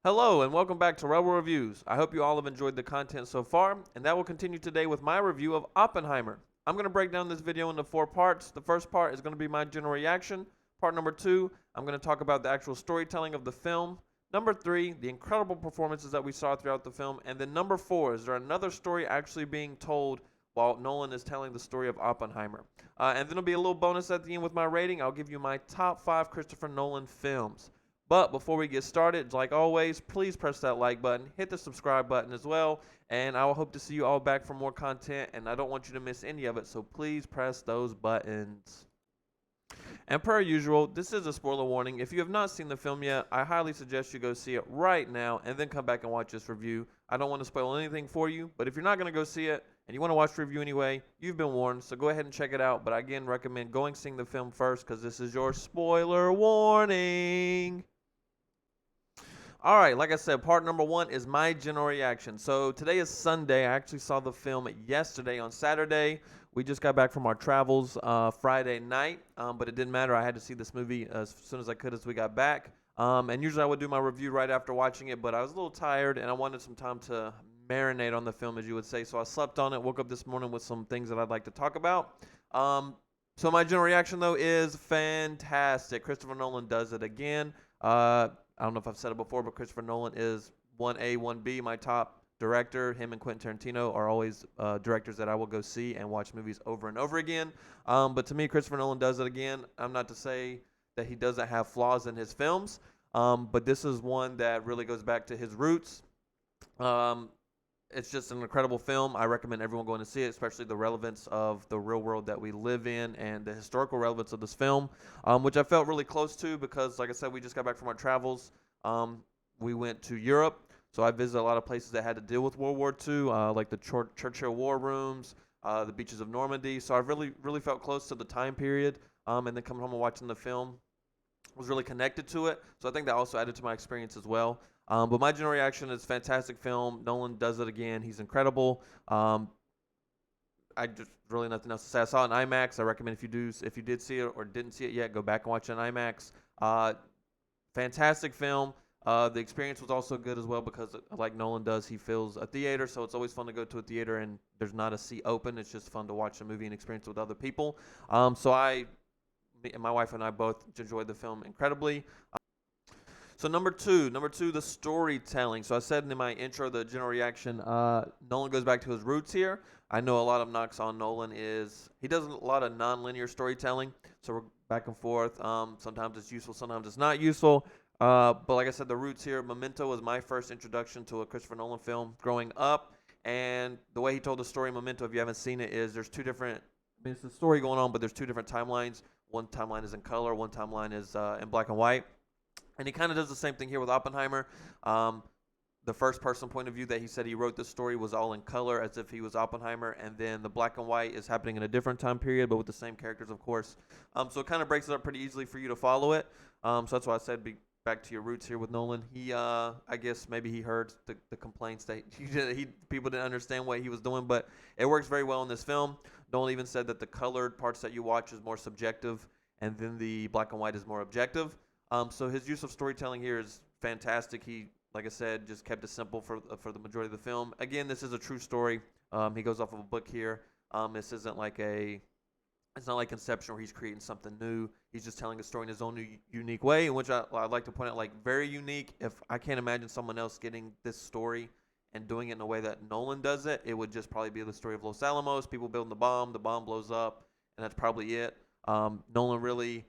Hello and welcome back to Rebel Reviews. I hope you all have enjoyed the content so far, and that will continue today with my review of Oppenheimer. I'm going to break down this video into 4 parts. The first part is going to be my general reaction. Part number 2, I'm going to talk about the actual storytelling of the film. Number 3, the incredible performances that we saw throughout the film. And then number 4, is there another story actually being told while Nolan is telling the story of Oppenheimer? And then there'll be a little bonus at the end with my rating. I'll give you my top 5 Christopher Nolan films. But before we get started, like always, please press that like button, hit the subscribe button as well, and I will hope to see you all back for more content, and I don't want you to miss any of it, so please press those buttons. And per usual, this is a spoiler warning. If you have not seen the film yet, I highly suggest you go see it right now and then come back and watch this review. I don't want to spoil anything for you, but if you're not going to go see it and you want to watch the review anyway, you've been warned, so go ahead and check it out. But I again recommend going seeing the film first because this is your spoiler warning. All right, like I said, part number 1 is my general reaction. So today is Sunday. I actually saw the film yesterday on Saturday. We just got back from our travels Friday night, but it didn't matter. I had to see this movie as soon as I could as we got back. And usually I would do my review right after watching it, but I was a little tired and I wanted some time to marinate on the film, as you would say. So I slept on it, woke up this morning with some things that I'd like to talk about. So my general reaction, though, is fantastic. Christopher Nolan does it again. I don't know if I've said it before, but Christopher Nolan is 1A, 1B, my top director. Him and Quentin Tarantino are always directors that I will go see and watch movies over and over again. But to me, Christopher Nolan does it again. I'm not to say that he doesn't have flaws in his films, but this is one that really goes back to his roots. It's just an incredible film. I recommend everyone going to see it, especially the relevance of the real world that we live in and the historical relevance of this film, which I felt really close to because, like I said, we just got back from our travels. We went to Europe, so I visited a lot of places that had to deal with World War II, like the Churchill War Rooms, the beaches of Normandy. So I really felt close to the time period, and then coming home and watching the film was really connected to it. So I think that also added to my experience as well. But my general reaction is fantastic film. Nolan does it again. He's incredible. I just really nothing else to say. I saw it in IMAX. I recommend if you did see it or didn't see it yet, go back and watch it in IMAX. Fantastic film. The experience was also good as well because, like Nolan does, he fills a theater, so it's always fun to go to a theater and there's not a seat open. It's just fun to watch a movie and experience it with other people. Me and my wife and I both enjoyed the film incredibly. So number two, the storytelling. So I said in my intro, the general reaction, Nolan goes back to his roots here. I know a lot of knocks on Nolan is he does a lot of non-linear storytelling. So we're back and forth. Sometimes it's useful, sometimes it's not useful. But like I said, the roots here. Memento was my first introduction to a Christopher Nolan film growing up. And the way he told the story in Memento, if you haven't seen it, is there's two different, I mean, it's a story going on, but there's two different timelines. One timeline is in color, one timeline is in black and white. And he kind of does the same thing here with Oppenheimer. The first person point of view that he said he wrote this story was all in color as if he was Oppenheimer. And then the black and white is happening in a different time period, but with the same characters, of course. So it kind of breaks it up pretty easily for you to follow it. So that's why I said back to your roots here with Nolan. He, I guess maybe he heard the complaints that people didn't understand what he was doing, but it works very well in this film. Nolan even said that the colored parts that you watch is more subjective, and then the black and white is more objective. So his use of storytelling here is fantastic. He, like I said, just kept it simple for the majority of the film. Again, this is a true story. He goes off of a book here. This isn't like it's not like Inception where he's creating something new. He's just telling a story in his own unique way, in which I'd like to point out, like, very unique. If I can't imagine someone else getting this story and doing it in a way that Nolan does it, it would just probably be the story of Los Alamos, people building the bomb blows up, and that's probably it. Nolan really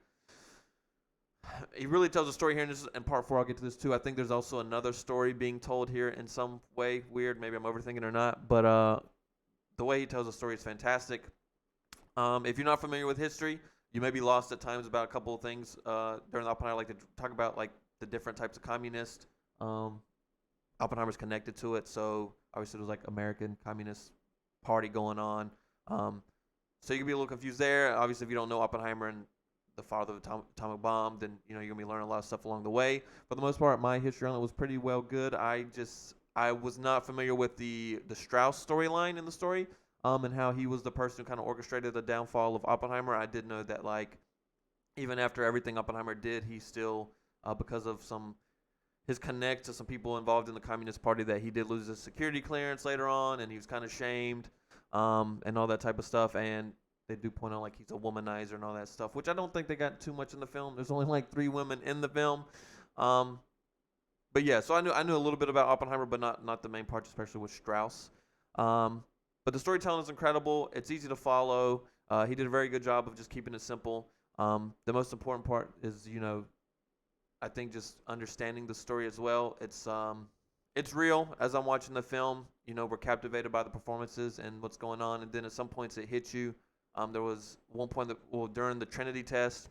tells a story here, and this is in part 4. I'll get to this too. I think there's also another story being told here in some way. Weird, maybe I'm overthinking or not, but the way he tells the story is fantastic. If you're not familiar with history, you may be lost at times about a couple of things. During the Oppenheimer, I like to talk about like the different types of communist. Oppenheimer's connected to it, so obviously there's like American Communist Party going on. So you can be a little confused there. Obviously, if you don't know Oppenheimer and the father of the atomic bomb, then you're gonna be learning a lot of stuff along the way. For the most part, my history on it was pretty well good. I was not familiar with the Strauss storyline in the story, and how he was the person who kind of orchestrated the downfall of Oppenheimer. I did know that, like, even after everything Oppenheimer did, he still, because of some his connect to some people involved in the Communist Party that he did lose his security clearance later on, and he was kind of shamed, and all that type of stuff. And they do point out like he's a womanizer and all that stuff, which I don't think they got too much in the film. There's only like 3 women in the film. Um, but yeah, so I knew a little bit about Oppenheimer, but not the main parts, especially with Strauss. Um, but the storytelling is incredible. It's easy to follow. He did a very good job of just keeping it simple. The most important part is, I think just understanding the story as well. It's real. As I'm watching the film, we're captivated by the performances and what's going on, and then at some points it hits you. There was one point during the Trinity test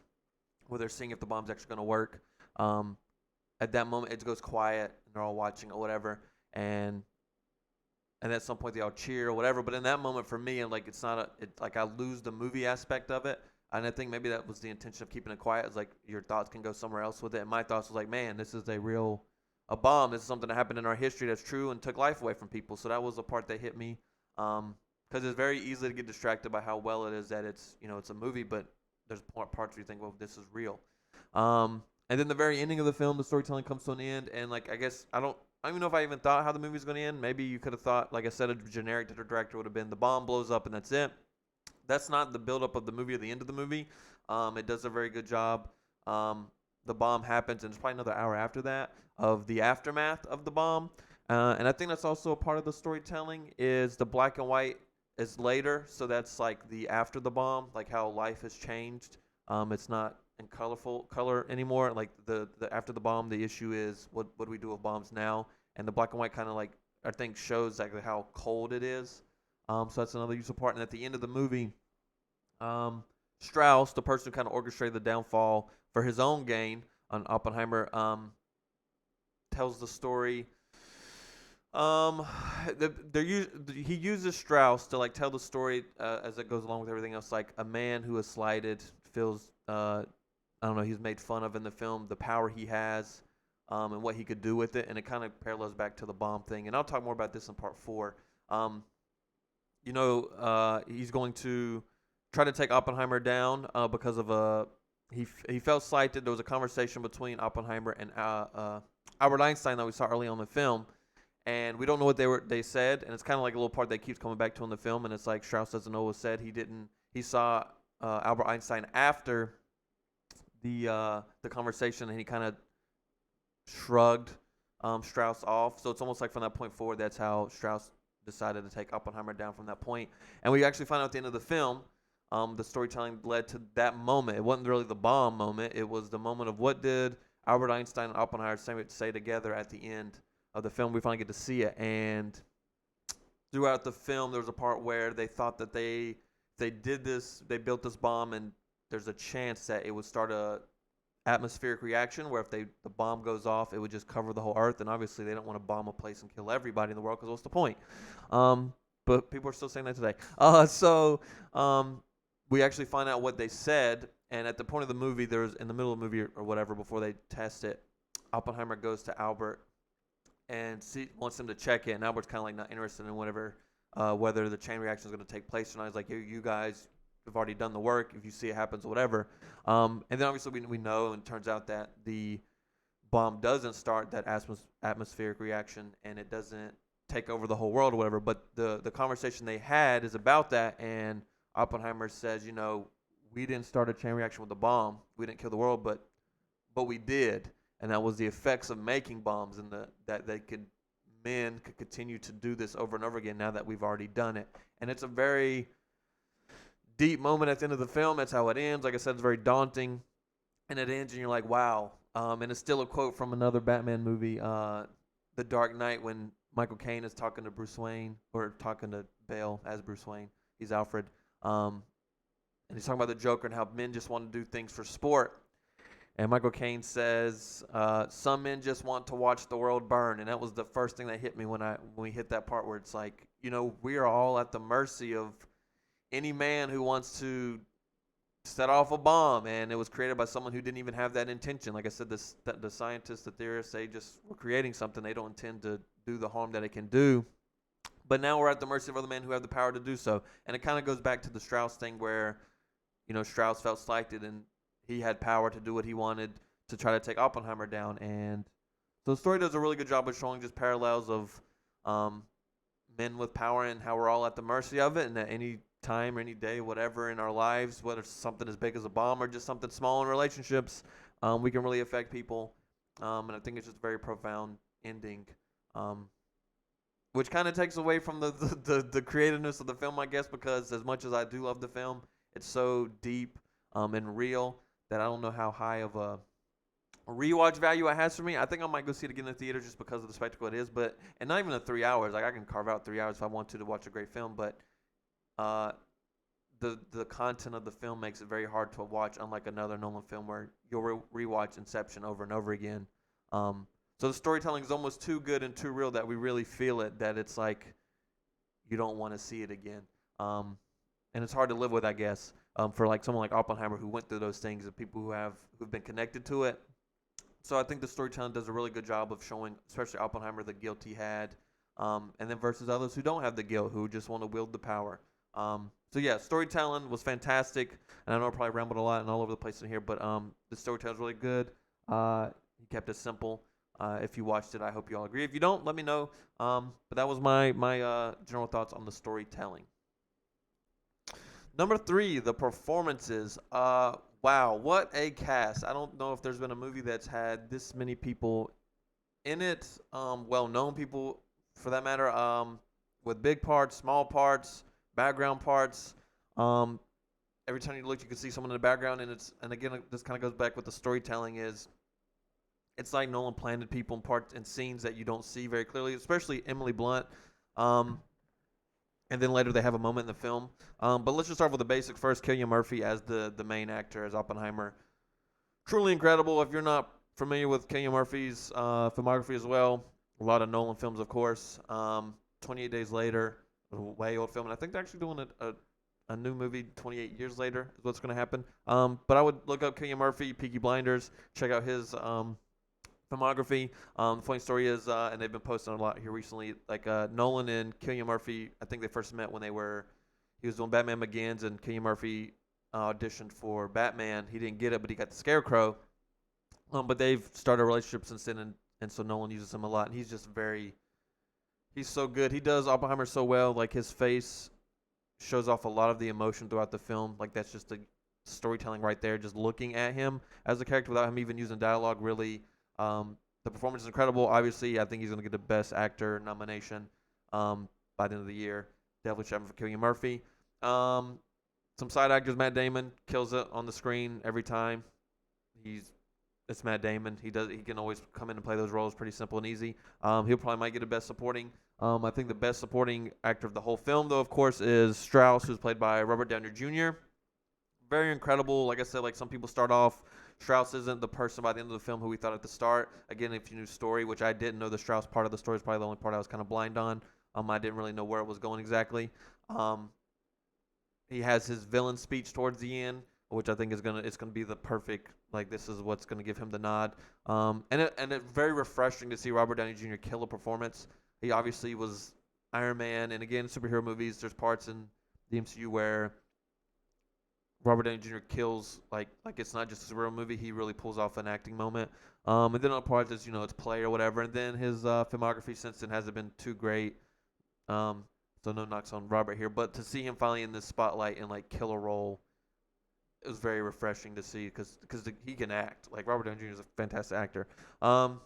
where they're seeing if the bomb's actually going to work. At that moment, it goes quiet and they're all watching or whatever, and at some point they all cheer or whatever. But in that moment, for me, and like like I lose the movie aspect of it. And I think maybe that was the intention of keeping it quiet. Is like your thoughts can go somewhere else with it. And my thoughts was like, man, this is a bomb. This is something that happened in our history that's true and took life away from people. So that was the part that hit me. Because it's very easy to get distracted by how well it is that it's a movie, but there's parts where you think, well, this is real. And then the very ending of the film, the storytelling comes to an end, and like I guess I don't even know if I even thought how the movie was going to end. Maybe you could have thought, like I said, a generic director would have been the bomb blows up and that's it. That's not the buildup of the movie or the end of the movie. It does a very good job. The bomb happens, and it's probably another hour after that of the aftermath of the bomb. And I think that's also a part of the storytelling is the black and white is later, so that's like the after the bomb, like how life has changed. It's not in colorful color anymore. Like the after the bomb, the issue is what do we do with bombs now? And the black and white kind of like I think shows exactly how cold it is. So that's another useful part. And at the end of the movie, Strauss, the person who kind of orchestrated the downfall for his own gain on Oppenheimer, tells the story. He uses Strauss to like tell the story as it goes along with everything else. Like a man who is slighted feels, I don't know, he's made fun of in the film, the power he has, and what he could do with it, and it kind of parallels back to the bomb thing. And I'll talk more about this in part 4. He's going to try to take Oppenheimer down because of he felt slighted. There was a conversation between Oppenheimer and Albert Einstein that we saw early on in the film, and we don't know what they said, and it's kind of like a little part that keeps coming back to in the film, and it's like Strauss doesn't know what was said. He saw Albert Einstein after the conversation, and he kind of shrugged Strauss off. So it's almost like from that point forward, that's how Strauss decided to take Oppenheimer down from that point. And we actually find out at the end of the film, the storytelling led to that moment. It wasn't really the bomb moment. It was the moment of what did Albert Einstein and Oppenheimer say together at the end of the film. We finally get to see it. And throughout the film, there was a part where they thought that they built this bomb, and there's a chance that it would start a atmospheric reaction where if the bomb goes off, it would just cover the whole earth. And obviously they don't want to bomb a place and kill everybody in the world because what's the point? But people are still saying that today. We actually find out what they said, and at the point of the movie, in the middle of the movie or whatever, before they test it, Oppenheimer goes to Albert and wants him to check it, and Albert's kind of like not interested in whether the chain reaction is going to take place or not. He's like, you guys have already done the work. If you see it happens or whatever. And then obviously we know, and it turns out that the bomb doesn't start that atmospheric reaction, and it doesn't take over the whole world or whatever. But the conversation they had is about that, and Oppenheimer says, we didn't start a chain reaction with the bomb. We didn't kill the world, but we did. And that was the effects of making bombs, and that men could continue to do this over and over again now that we've already done it. And it's a very deep moment at the end of the film. That's how it ends. Like I said, it's very daunting. And it ends and you're like, wow. And it's still a quote from another Batman movie, The Dark Knight, when Michael Caine is talking to Bruce Wayne, or talking to Bale as Bruce Wayne. He's Alfred. And he's talking about the Joker and how men just want to do things for sport. And Michael Caine says, some men just want to watch the world burn. And that was the first thing that hit me when we hit that part where it's like, we are all at the mercy of any man who wants to set off a bomb. And it was created by someone who didn't even have that intention. Like I said, the scientists, the theorists, they just were creating something. They don't intend to do the harm that it can do. But now we're at the mercy of other men who have the power to do so. And it kind of goes back to the Strauss thing where, Strauss felt slighted and he had power to do what he wanted to try to take Oppenheimer down. And So the story does a really good job of showing just parallels of um, men with power and how we're all at the mercy of it, and at any time or any day, whatever in our lives, whether it's something as big as a bomb or just something small in relationships, we can really affect people. And I think it's just a very profound ending, um, which kind of takes away from the creativeness of the film, I guess, because as much as I do love the film, it's so deep and real that I don't know how high of a rewatch value it has for me. I think I might go see it again in the theater just because of the spectacle it is. But and not even the 3 hours. Like I can carve out 3 hours if I want to watch a great film. But uh, the content of the film makes it very hard to watch, unlike another Nolan film where you'll rewatch Inception over and over again. Um, so the storytelling is almost too good and too real that we really feel it. That it's like you don't want to see it again. And it's hard to live with, I guess, for like someone like Oppenheimer who went through those things and people who've been connected to it. So I think the storytelling does a really good job of showing, especially Oppenheimer, the guilt he had, and then versus others who don't have the guilt, who just want to wield the power. So yeah, storytelling was fantastic, and I know I probably rambled a lot and all over the place in here, but the storytelling was really good. He kept it simple. If you watched it, I hope you all agree. If you don't, let me know. But that was my general thoughts on the storytelling. Number three, the performances. Wow, what a cast! I don't know if there's been a movie that's had this many people in it. Well-known people, for that matter. With big parts, small parts, background parts. Um, every time you look, you can see someone in the background, and again, this kind of goes back with the storytelling is. It's like Nolan planted people in parts and scenes that you don't see very clearly, especially Emily Blunt. Um, and then later they have a moment in the film. But let's just start with the basic first. Cillian Murphy as the main actor as Oppenheimer, truly incredible. If you're not familiar with Cillian Murphy's filmography as well, a lot of Nolan films, of course. 28 Days Later, a way old film, and I think they're actually doing a new movie 28 years later is what's going to happen. But I would look up Cillian Murphy, Peaky Blinders, check out his filmography. The funny story is, and they've been posting a lot here recently. Like Nolan and Cillian Murphy, I think they first met when he was doing Batman Begins, and Cillian Murphy auditioned for Batman. He didn't get it, but he got the Scarecrow. But they've started a relationship since then, and so Nolan uses him a lot. And he's so good. He does Oppenheimer so well. Like his face shows off a lot of the emotion throughout the film. Like that's just the storytelling right there. Just looking at him as a character without him even using dialogue really. The performance is incredible. Obviously, I think he's going to get the Best Actor nomination by the end of the year. Definitely shout out for Cillian Murphy. Some side actors, Matt Damon kills it on the screen every time. It's Matt Damon. He can always come in and play those roles pretty simple and easy. He'll probably might get a Best Supporting. I think the Best Supporting Actor of the whole film, though, of course, is Strauss, who's played by Robert Downey Jr. Very incredible. Like I said, like some people start off. Strauss isn't the person by the end of the film who we thought at the start. Again, if you knew story, which I didn't know the Strauss part of the story is probably the only part I was kind of blind on. I didn't really know where it was going exactly. Um, he has his villain speech towards the end, which I think it's gonna be the perfect like this is what's gonna give him the nod. And it's very refreshing to see Robert Downey Jr. kill a performance. He obviously was Iron Man, and again, superhero movies. There's parts in the MCU where Robert Downey Jr. kills like it's not just a superhero movie. He really pulls off an acting moment. And then other parts is it's play or whatever. And then his filmography since then hasn't been too great. Um, so no knocks on Robert here, but to see him finally in this spotlight and like kill a role, it was very refreshing to see because he can act. Like Robert Downey Jr. is a fantastic actor. And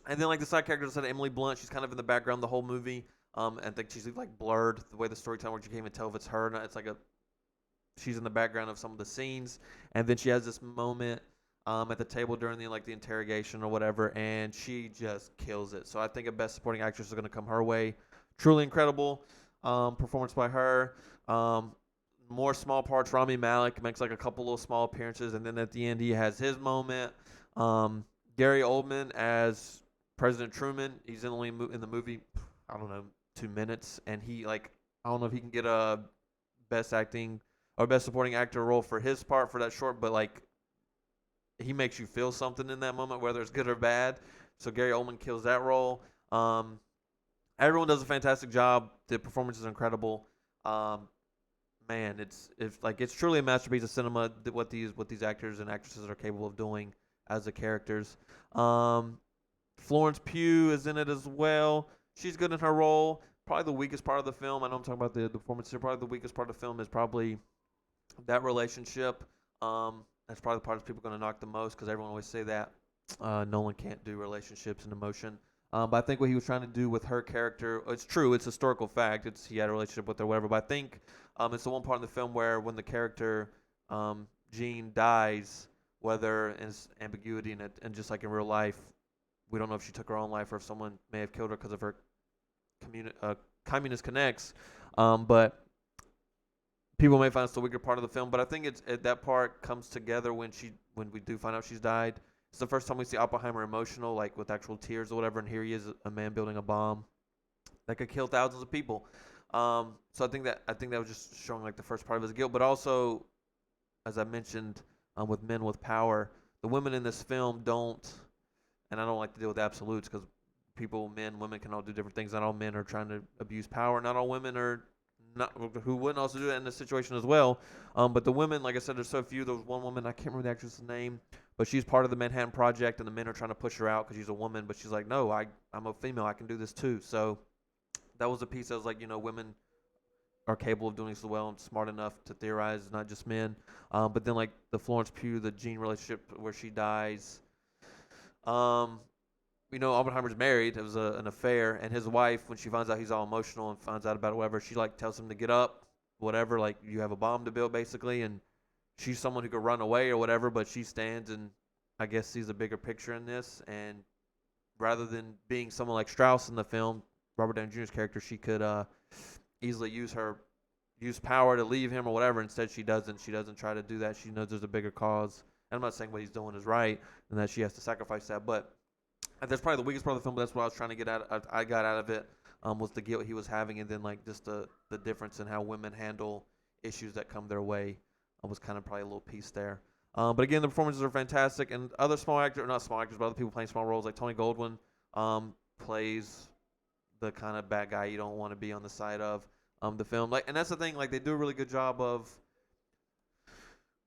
then like the side character said, Emily Blunt, she's kind of in the background the whole movie. I think she's like blurred the way the storytelling works. You can't even tell if it's her or not. It's like she's in the background of some of the scenes, and then she has this moment at the table during the interrogation or whatever, and she just kills it. So I think a Best Supporting Actress is going to come her way. Truly incredible performance by her. More small parts. Rami Malek makes like a couple little small appearances, and then at the end he has his moment. Gary Oldman as President Truman. He's only in the movie, I don't know, 2 minutes, and he I don't know if he can get a Best Acting or Best Supporting Actor role for his part for that short, but he makes you feel something in that moment, whether it's good or bad. So Gary Oldman kills that role. Everyone does a fantastic job. The performance is incredible. Man, it's truly a masterpiece of cinema. What these actors and actresses are capable of doing as the characters. Florence Pugh is in it as well. She's good in her role. Probably the weakest part of the film. I know I'm talking about the performance here. Probably the weakest part of the film is probably that relationship. That's probably the part that people are going to knock the most because everyone always say that Nolan can't do relationships and emotion. But I think what he was trying to do with her character, it's true, it's historical fact. It's he had a relationship with her, whatever. But I think it's the one part in the film where when the character Jean dies, whether there's ambiguity in it, and just like in real life, we don't know if she took her own life or if someone may have killed her because of her communist connects. But people may find it's the weaker part of the film, but I think that part comes together when we do find out she's died. It's the first time we see Oppenheimer emotional, like with actual tears or whatever, and here he is, a man building a bomb that could kill thousands of people. So I think that was just showing like the first part of his guilt, but also, as I mentioned, with men with power, the women in this film don't, and I don't like to deal with absolutes because people, men, women can all do different things. Not all men are trying to abuse power. Not all women are not who wouldn't also do that in this situation as well. But the women, like I said, there's so few. There was one woman, I can't remember the actress's name, but she's part of the Manhattan Project, and the men are trying to push her out because she's a woman. But she's like, no, I'm a female. I can do this too. So that was a piece that was like, women are capable of doing this as well and smart enough to theorize, not just men. But then like the Florence Pugh, the Jean relationship where she dies. Um, Oppenheimer's married. It was an affair, and his wife, when she finds out he's all emotional and finds out about it, whatever, she like tells him to get up, whatever. Like you have a bomb to build, basically, and she's someone who could run away or whatever, but she stands and I guess sees a bigger picture in this. And rather than being someone like Strauss in the film, Robert Downey Jr.'s character, she could easily use power to leave him or whatever. Instead, she doesn't. She doesn't try to do that. She knows there's a bigger cause. And I'm not saying what he's doing is right and that she has to sacrifice that, but that's probably the weakest part of the film. But that's what I was trying to get out. I got out of it was the guilt he was having, and then like just the difference in how women handle issues that come their way was kind of probably a little piece there. But again, the performances are fantastic, and other small actors, not small actors, but other people playing small roles, like Tony Goldwyn plays the kind of bad guy you don't want to be on the side of the film. Like, and that's the thing. Like, they do a really good job of.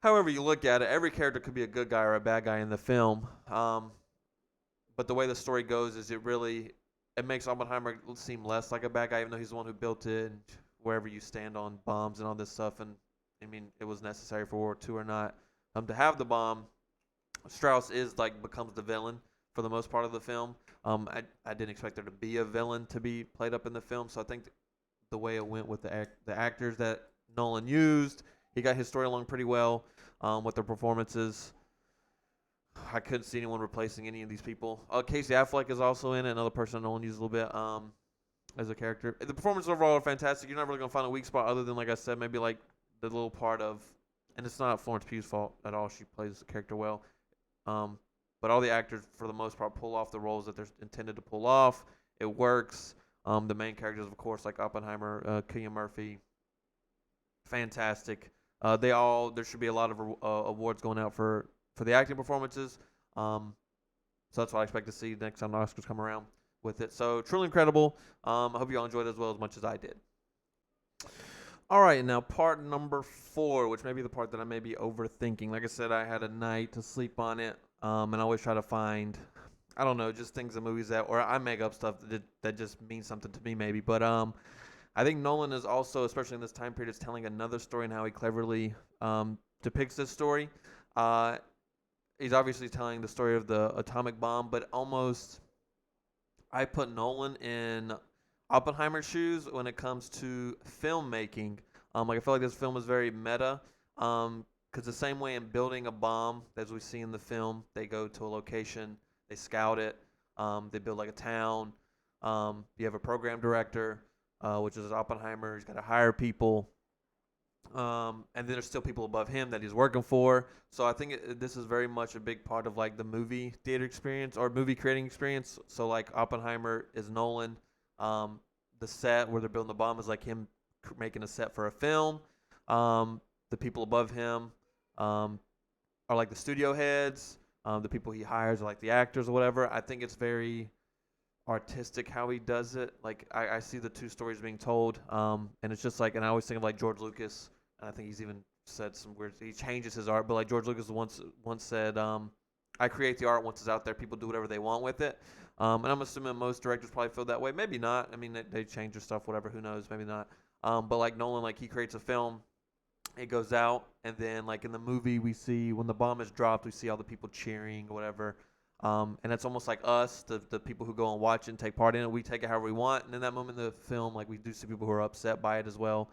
However you look at it, every character could be a good guy or a bad guy in the film. But the way the story goes is it makes Oppenheimer seem less like a bad guy, even though he's the one who built it and wherever you stand on bombs and all this stuff. And I mean, it was necessary for World War II or not. To have the bomb, Strauss becomes the villain for the most part of the film. I didn't expect there to be a villain to be played up in the film, so I think the way it went with the actors that Nolan used, he got his story along pretty well with their performances. I couldn't see anyone replacing any of these people. Casey Affleck is also in it, another person Nolan used a little bit as a character. The performances overall are fantastic. You're not really going to find a weak spot other than, like I said, maybe like the little part of, and it's not Florence Pugh's fault at all. She plays the character well. But all the actors, for the most part, pull off the roles that they're intended to pull off. It works. The main characters, of course, like Oppenheimer, Cillian Murphy, fantastic. There should be a lot of awards going out for the acting performances. So that's what I expect to see next time the Oscars come around with it. So truly incredible. I hope you all enjoyed it as well as much as I did. All right, now part number 4, which may be the part that I may be overthinking. Like I said, I had a night to sleep on it, and I always try to find, I don't know, just things in movies or I make up stuff that just means something to me maybe. But I think Nolan is also, especially in this time period, is telling another story and how he cleverly depicts this story. He's obviously telling the story of the atomic bomb, but almost I put Nolan in Oppenheimer's shoes when it comes to filmmaking. Like I feel like this film is very meta. Because the same way in building a bomb, as we see in the film, they go to a location, they scout it, they build like a town. You have a program director, which is Oppenheimer. He's got to hire people. And then there's still people above him that he's working for. So I think this is very much a big part of like the movie theater experience or movie creating experience. So like Oppenheimer is Nolan. The set where they're building the bomb is like him making a set for a film. The people above him are like the studio heads. The people he hires are like the actors or whatever. I think it's very artistic how he does it. Like I see the two stories being told, and it's just like, and I always think of like George Lucas, and I think he's even said some weird. He changes his art, but like George Lucas once said, I create the art once it's out there. People do whatever they want with it. And I'm assuming most directors probably feel that way. Maybe not. I mean, they change their stuff, whatever. Who knows? Maybe not. But like Nolan, like he creates a film, it goes out, and then like in the movie, we see when the bomb is dropped, we see all the people cheering or whatever. And it's almost like us, the people who go and watch it and take part in it. We take it however we want, and in that moment in the film, like we do see people who are upset by it as well.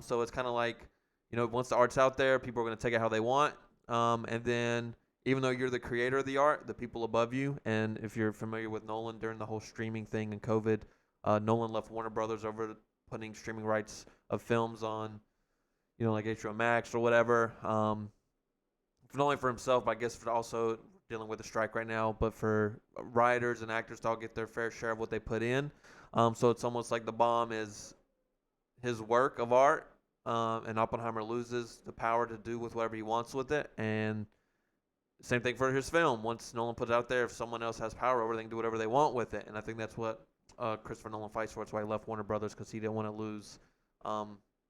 So it's kind of like, once the art's out there, people are going to take it how they want. And then even though you're the creator of the art, the people above you, and if you're familiar with Nolan during the whole streaming thing and COVID, Nolan left Warner Brothers over putting streaming rights of films on, like HBO Max or whatever. Not only for himself, but I guess for also dealing with a strike right now, but for writers and actors to all get their fair share of what they put in. So it's almost like the bomb is his work of art, and Oppenheimer loses the power to do with whatever he wants with it. And same thing for his film. Once Nolan puts it out there, if someone else has power over it, they can do whatever they want with it. And I think that's what Christopher Nolan fights for. That's why he left Warner Brothers, because he didn't want to lose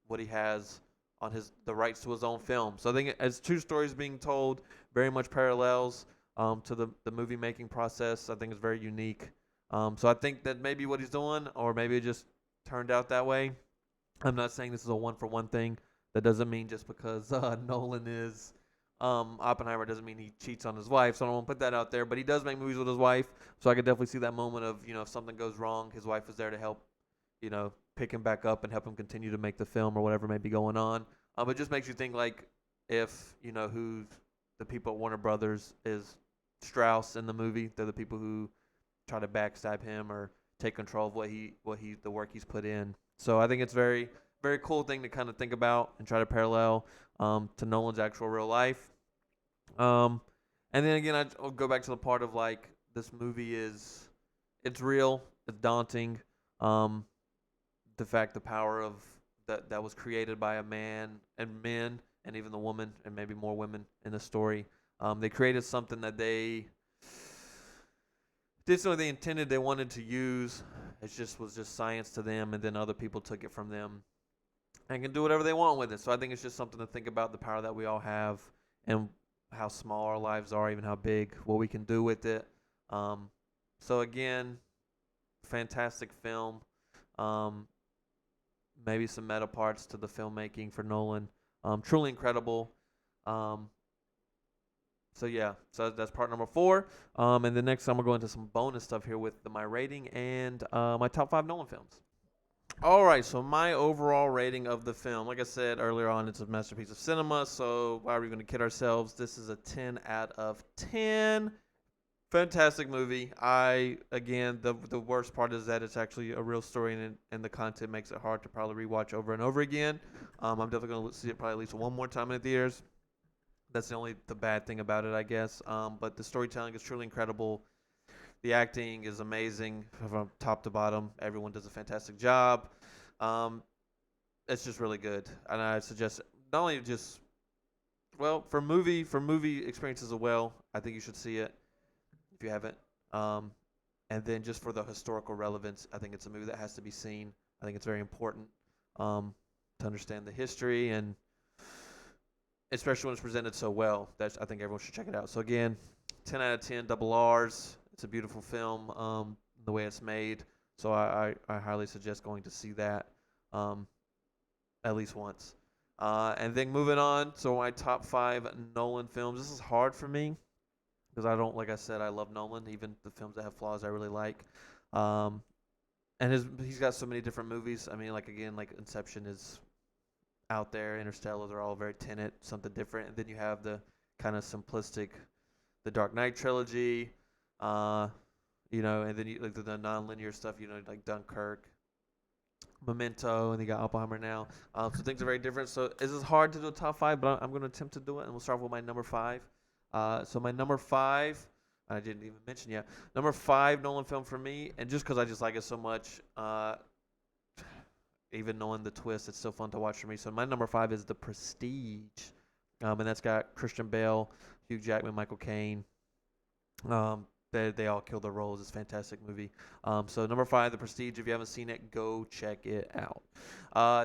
what he has on the rights to his own film. So I think as two stories being told, very much parallels to the movie making process. I think it's very unique. So I think that maybe what he's doing, or maybe it just turned out that way. I'm not saying this is a one for one thing. That doesn't mean just because Nolan is Oppenheimer doesn't mean he cheats on his wife. So I don't want to put that out there. But he does make movies with his wife. So I could definitely see that moment of, if something goes wrong, his wife is there to help, pick him back up and help him continue to make the film or whatever may be going on. But it just makes you think, like, if, who the people at Warner Brothers is Strauss in the movie. They're the people who try to backstab him or take control of the work he's put in. So I think it's very, very cool thing to kind of think about and try to parallel to Nolan's actual real life. And then again, I'll go back to the part of like this movie it's real, it's daunting. The fact, the power of that was created by a man and men, and even the woman, and maybe more women in the story. They created something that they did something they intended, they wanted to use. It just was just science to them, and then other people took it from them and can do whatever they want with it. So I think it's just something to think about, the power that we all have and how small our lives are, even how big, what we can do with it. So again, fantastic film. Maybe some meta parts to the filmmaking for Nolan. Truly incredible. So yeah, so that's part number 4. And then next I'm gonna go into some bonus stuff here with my rating and my top 5 Nolan films. All right, so my overall rating of the film, like I said earlier on, it's a masterpiece of cinema. So why are we going to kid ourselves? This is a 10 out of 10. Fantastic movie. Again, the worst part is that it's actually a real story, and the content makes it hard to probably rewatch over and over again. I'm definitely going to see it probably at least one more time in the theaters. That's the bad thing about it, I guess. But the storytelling is truly incredible. The acting is amazing from top to bottom. Everyone does a fantastic job. It's just really good, and I suggest not only just for movie experiences as well. I think you should see it if you haven't. And then just for the historical relevance, I think it's a movie that has to be seen. I think it's very important to understand the history, and especially when it's presented so well. I think everyone should check it out. So again, 10 out of 10 double R's. It's a beautiful film, the way it's made. So I highly suggest going to see that at least once. And then moving on, so my top 5 Nolan films. This is hard for me because like I said, I love Nolan. Even the films that have flaws, I really like. And he's got so many different movies. I mean, like Inception is out there. Interstellar, they're all very Tenet, something different. And then you have the kind of simplistic, the Dark Knight trilogy. And then you like the non-linear stuff, like Dunkirk, Memento, and you got Oppenheimer now. So things are very different. So this is hard to do a top 5, but I'm going to attempt to do it, and we'll start with my number 5. So my number 5, I didn't even mention yet. Number 5 Nolan film for me, and just because I just like it so much, even knowing the twist, it's still fun to watch for me. So my number 5 is The Prestige, and that's got Christian Bale, Hugh Jackman, Michael Caine. They all kill their roles. It's a fantastic movie. So number 5, The Prestige. If you haven't seen it, go check it out.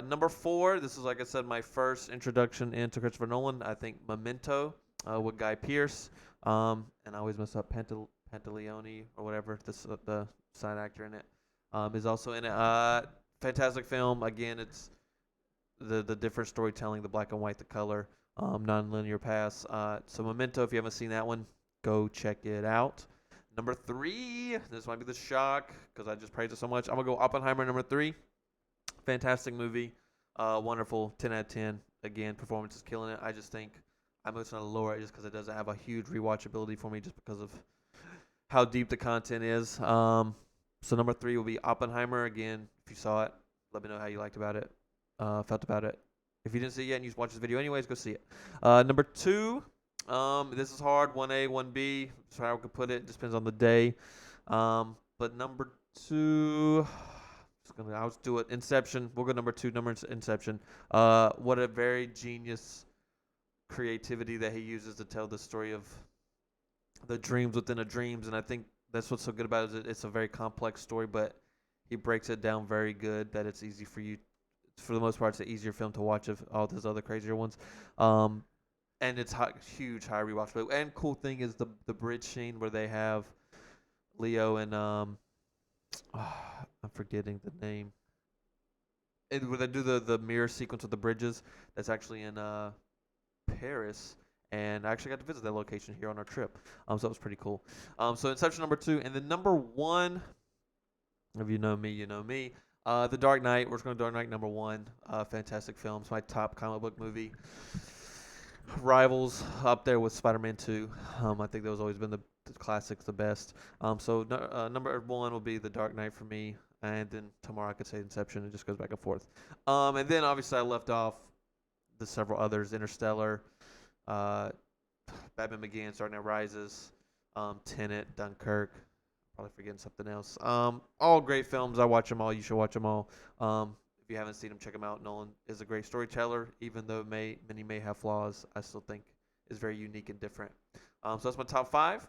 Number 4, this is, like I said, my first introduction into Christopher Nolan. I think Memento with Guy Pearce. And I always mess up Pantaleone or whatever the side actor in it is also in it. Fantastic film. Again, it's the different storytelling, the black and white, the color, non-linear paths. So Memento, if you haven't seen that one, go check it out. Number three, this might be the shock because I just praised it so much. I'm gonna go Oppenheimer number three. Fantastic movie, wonderful, 10 out of 10. Again, performance is killing it. I just think I'm just gonna lower it just because it doesn't have a huge rewatchability for me, just because of how deep the content is. So number three will be Oppenheimer. Again, if you saw it, let me know how you liked about it, felt about it. If you didn't see it yet and you just watch this video anyways, go see it. Number two, this is hard. 1A, 1B. That's how I could put it. Just depends on the day. But number two, I'll just do it. Inception. We'll go number two. Inception. What a very genius creativity that he uses to tell the story of the dreams within a dreams, and I think that's what's so good about it. Is it's a very complex story, but he breaks it down very good that it's easy for you. For the most part, it's an easier film to watch of all those other crazier ones. Um, and it's huge high rewatchability. And cool thing is the bridge scene where they have Leo and I'm forgetting the name. Where they do the mirror sequence of the bridges. That's actually in Paris, and I actually got to visit that location here on our trip. So that was pretty cool. So Inception number two, and then number one. If you know me, you know me. The Dark Knight. We're just going to Dark Knight number one. Fantastic film. It's my top comic book movie. Rivals up there with Spider-Man 2. I think those always been the classics, the best. So number one will be The Dark Knight for me, and then tomorrow I could say Inception. It just goes back and forth. And then obviously I left off the several others: Interstellar, uh, Batman Begins, Dark Knight Rises, Tenet, Dunkirk. Probably forgetting something else. All great films. I watch them all. You should watch them all. If you haven't seen them, check them out. Nolan is a great storyteller, even though many may have flaws. I still think is very unique and different. So that's my top five.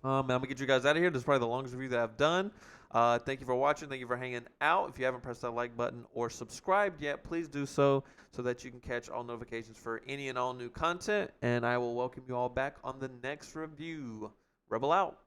And I'm gonna get you guys out of here. This is probably the longest review that I've done. Thank you for watching. Thank you for hanging out. If you haven't pressed that like button or subscribed yet, please do so that you can catch all notifications for any and all new content. And I will welcome you all back on the next review. Rebel out.